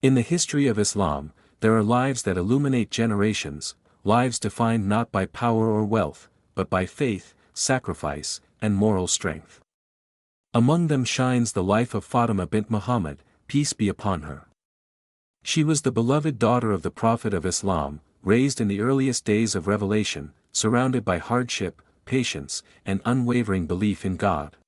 In the history of Islam, there are lives that illuminate generations, lives defined not by power or wealth, but by faith, sacrifice, and moral strength. Among them shines the life of Fatimah Bint Muhammad, peace be upon her. She was the beloved daughter of the Prophet of Islam, raised in the earliest days of revelation, surrounded by hardship, patience, and unwavering belief in God.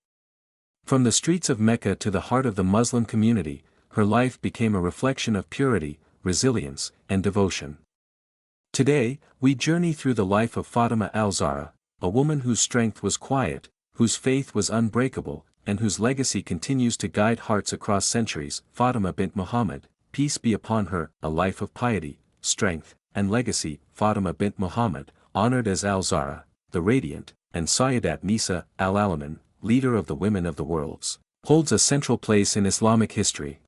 From the streets of Mecca to the heart of the Muslim community, her life became a reflection of purity, resilience, and devotion. Today, we journey through the life of Fatimah Al Zahra, a woman whose strength was quiet, whose faith was unbreakable, and whose legacy continues to guide hearts across centuries. Fatimah Bint Muhammad, peace be upon her, a life of piety, strength, and legacy. Fatimah Bint Muhammad, honored as Al Zahra, the Radiant, and Sayyidat Nisa al-Alamin, leader of the women of the worlds, holds a central place in Islamic history.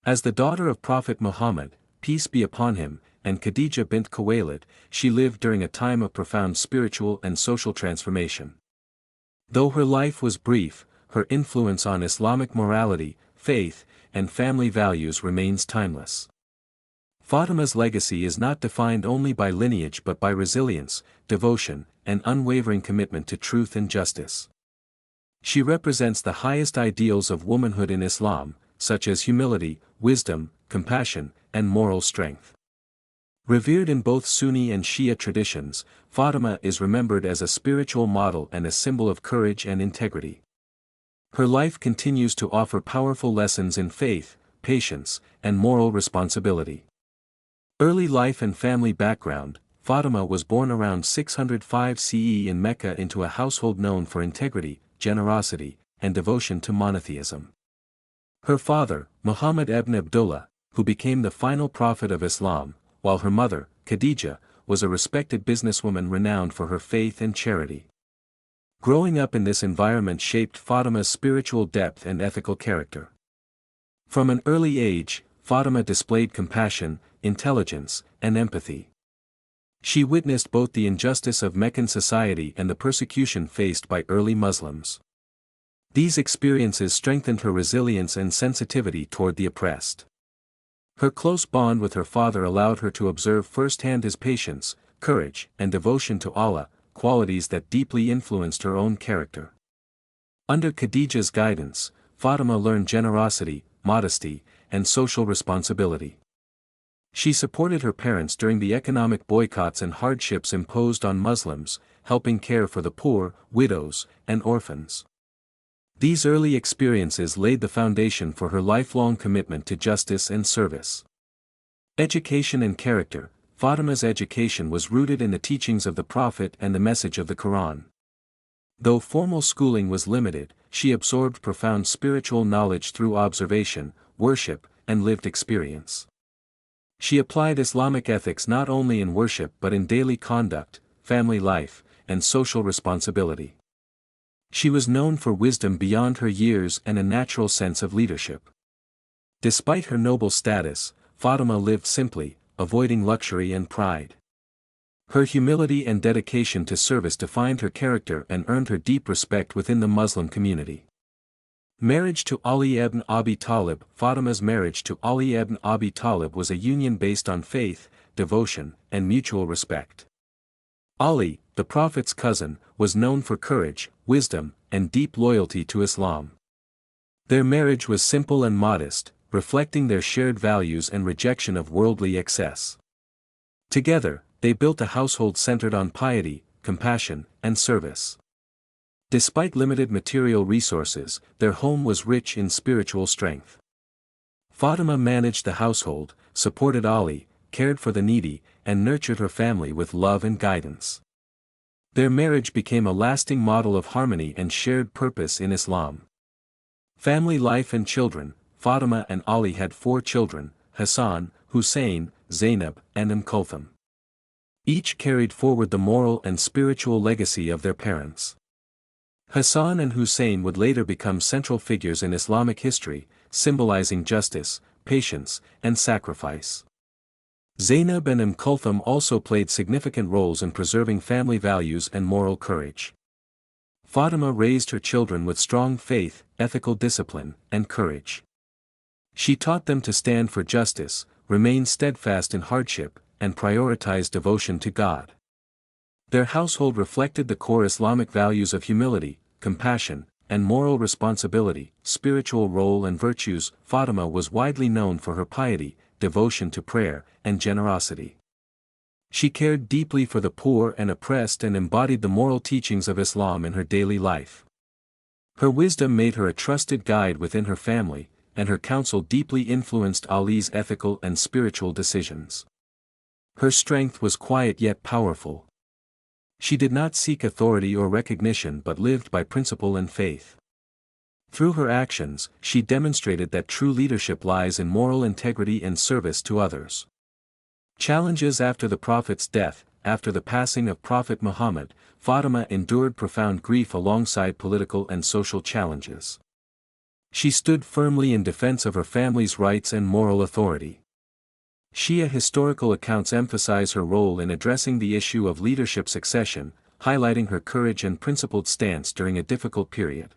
As the daughter of Prophet Muhammad, peace be upon him, and Khadija bint Khuwaylid, she lived during a time of profound spiritual and social transformation. Though her life was brief, her influence on Islamic morality, faith, and family values remains timeless. Fatimah's legacy is not defined only by lineage but by resilience, devotion, and unwavering commitment to truth and justice. She represents the highest ideals of womanhood in Islam, such as humility, wisdom, compassion, and moral strength. Revered in both Sunni and Shia traditions, Fatimah is remembered as a spiritual model and a symbol of courage and integrity. Her life continues to offer powerful lessons in faith, patience, and moral responsibility. Early life and family background. Fatimah was born around 605 CE in Mecca into a household known for integrity, generosity, and devotion to monotheism. Her father, Muhammad ibn Abdullah, who became the final prophet of Islam, while her mother, Khadija, was a respected businesswoman renowned for her faith and charity. Growing up in this environment shaped Fatimah's spiritual depth and ethical character. From an early age, Fatimah displayed compassion, intelligence, and empathy. She witnessed both the injustice of Meccan society and the persecution faced by early Muslims. These experiences strengthened her resilience and sensitivity toward the oppressed. Her close bond with her father allowed her to observe firsthand his patience, courage, and devotion to Allah, qualities that deeply influenced her own character. Under Khadija's guidance, Fatimah learned generosity, modesty, and social responsibility. She supported her parents during the economic boycotts and hardships imposed on Muslims, helping care for the poor, widows, and orphans. These early experiences laid the foundation for her lifelong commitment to justice and service. Education and character. Fatimah's education was rooted in the teachings of the Prophet and the message of the Quran. Though formal schooling was limited, she absorbed profound spiritual knowledge through observation, worship, and lived experience. She applied Islamic ethics not only in worship but in daily conduct, family life, and social responsibility. She was known for wisdom beyond her years and a natural sense of leadership. Despite her noble status, Fatimah lived simply, avoiding luxury and pride. Her humility and dedication to service defined her character and earned her deep respect within the Muslim community. Marriage to Ali Ebne Abi Talib. Fatimah's marriage to Ali Ebne Abi Talib was a union based on faith, devotion, and mutual respect. Ali, the Prophet's cousin, was known for courage, wisdom, and deep loyalty to Islam. Their marriage was simple and modest, reflecting their shared values and rejection of worldly excess. Together, they built a household centered on piety, compassion, and service. Despite limited material resources, their home was rich in spiritual strength. Fatimah managed the household, supported Ali, cared for the needy, and nurtured her family with love and guidance. Their marriage became a lasting model of harmony and shared purpose in Islam. Family life and children. Fatimah and Ali had 4 children, Hassan, Hussein, Zainab, and Kulthum. Each carried forward the moral and spiritual legacy of their parents. Hassan and Hussein would later become central figures in Islamic history, symbolizing justice, patience, and sacrifice. Zainab and Kulthum also played significant roles in preserving family values and moral courage. Fatimah raised her children with strong faith, ethical discipline, and courage. She taught them to stand for justice, remain steadfast in hardship, and prioritize devotion to God. Their household reflected the core Islamic values of humility, compassion, and moral responsibility, spiritual role and virtues. Fatimah was widely known for her piety, devotion to prayer, and generosity. She cared deeply for the poor and oppressed and embodied the moral teachings of Islam in her daily life. Her wisdom made her a trusted guide within her family, and her counsel deeply influenced Ali's ethical and spiritual decisions. Her strength was quiet yet powerful. She did not seek authority or recognition but lived by principle and faith. Through her actions, she demonstrated that true leadership lies in moral integrity and service to others. Challenges after the Prophet's death. After the passing of Prophet Muhammad, Fatimah endured profound grief alongside political and social challenges. She stood firmly in defense of her family's rights and moral authority. Shia historical accounts emphasize her role in addressing the issue of leadership succession, highlighting her courage and principled stance during a difficult period.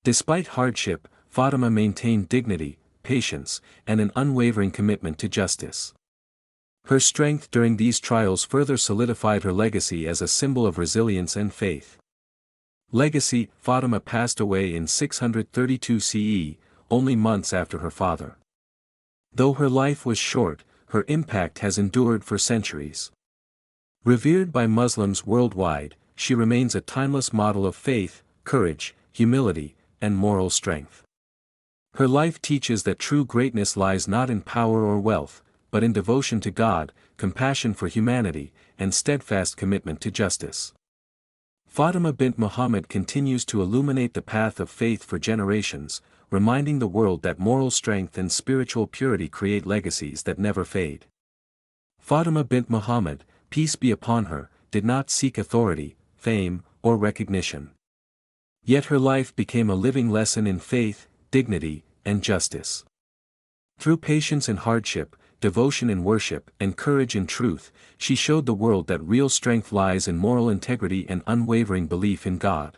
Despite hardship, Fatimah maintained dignity, patience, and an unwavering commitment to justice. Her strength during these trials further solidified her legacy as a symbol of resilience and faith. Legacy. Fatimah passed away in 632 CE, only months after her father. Though her life was short, her impact has endured for centuries. Revered by Muslims worldwide, she remains a timeless model of faith, courage, humility, and moral strength. Her life teaches that true greatness lies not in power or wealth, but in devotion to God, compassion for humanity, and steadfast commitment to justice. Fatimah bint Muhammad continues to illuminate the path of faith for generations, reminding the world that moral strength and spiritual purity create legacies that never fade. Fatimah bint Muhammad, peace be upon her, did not seek authority, fame, or recognition. Yet her life became a living lesson in faith, dignity, and justice. Through patience in hardship, devotion in worship, and courage in truth, she showed the world that real strength lies in moral integrity and unwavering belief in God.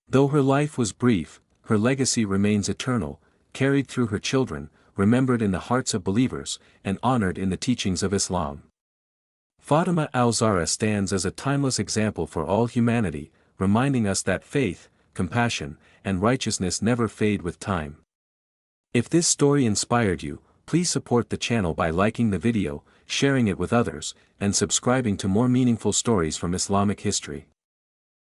Though her life was brief, her legacy remains eternal, carried through her children, remembered in the hearts of believers, and honored in the teachings of Islam. Fatimah Al Zahra stands as a timeless example for all humanity, reminding us that faith, compassion, and righteousness never fade with time. If this story inspired you, please support the channel by liking the video, sharing it with others, and subscribing to more meaningful stories from Islamic history.